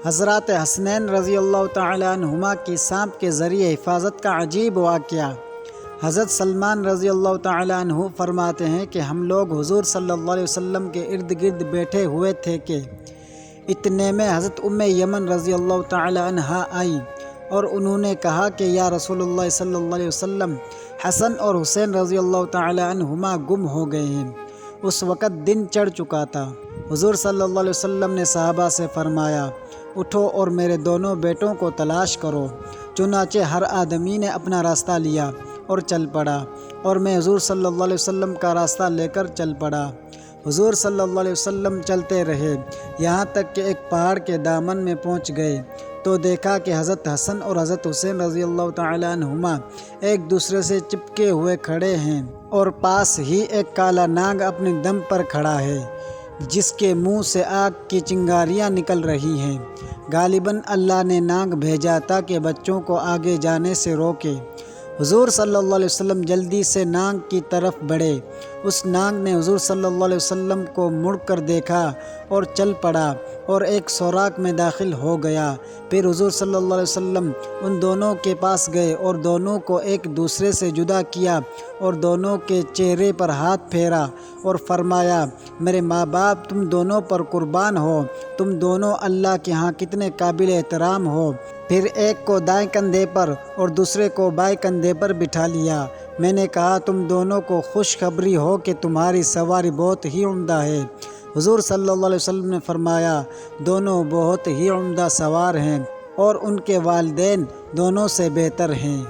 حضرات حسنین رضی اللہ تعالیٰ عنہما کی سانپ کے ذریعے حفاظت کا عجیب واقعہ۔ حضرت سلمان رضی اللہ تعالیٰ عنہ فرماتے ہیں کہ ہم لوگ حضور صلی اللہ علیہ وسلم کے ارد گرد بیٹھے ہوئے تھے کہ اتنے میں حضرت یمن رضی اللہ تعالیٰ عنہا آئیں اور انہوں نے کہا کہ یا رسول اللہ صلی اللہ علیہ وسلم، حسن اور حسین رضی اللہ تعالیٰ عنہما گم ہو گئے ہیں۔ اس وقت دن چڑھ چکا تھا۔ حضور صلی اللہ علیہ وسلم نے صحابہ سے فرمایا، اٹھو اور میرے دونوں بیٹوں کو تلاش کرو۔ چنانچہ ہر آدمی نے اپنا راستہ لیا اور چل پڑا، اور میں حضور صلی اللہ علیہ وسلم کا راستہ لے کر چل پڑا۔ حضور صلی اللہ علیہ وسلم چلتے رہے، یہاں تک کہ ایک پہاڑ کے دامن میں پہنچ گئے تو دیکھا کہ حضرت حسن اور حضرت حسین رضی اللہ تعالیٰ عنہما ایک دوسرے سے چپکے ہوئے کھڑے ہیں، اور پاس ہی ایک کالا ناگ اپنے دم پر کھڑا ہے جس کے منہ سے آگ کی چنگاریاں نکل رہی ہیں۔ غالباً اللہ نے ناگ بھیجا تھا کہ بچوں کو آگے جانے سے روکے۔ حضور صلی اللہ علیہ وسلم جلدی سے ناگ کی طرف بڑھے۔ اس ناگ نے حضور صلی اللہ علیہ وسلم کو مڑ کر دیکھا اور چل پڑا اور ایک سوراخ میں داخل ہو گیا۔ پھر حضور صلی اللہ علیہ وسلم ان دونوں کے پاس گئے اور دونوں کو ایک دوسرے سے جدا کیا اور دونوں کے چہرے پر ہاتھ پھیرا اور فرمایا، میرے ماں باپ تم دونوں پر قربان ہو، تم دونوں اللہ کے ہاں کتنے قابل احترام ہو۔ پھر ایک کو دائیں کندھے پر اور دوسرے کو بائیں کندھے پر بٹھا لیا۔ میں نے کہا، تم دونوں کو خوشخبری ہو کہ تمہاری سواری بہت ہی عمدہ ہے۔ حضور صلی اللہ علیہ وسلم نے فرمایا، دونوں بہت ہی عمدہ سوار ہیں اور ان کے والدین دونوں سے بہتر ہیں۔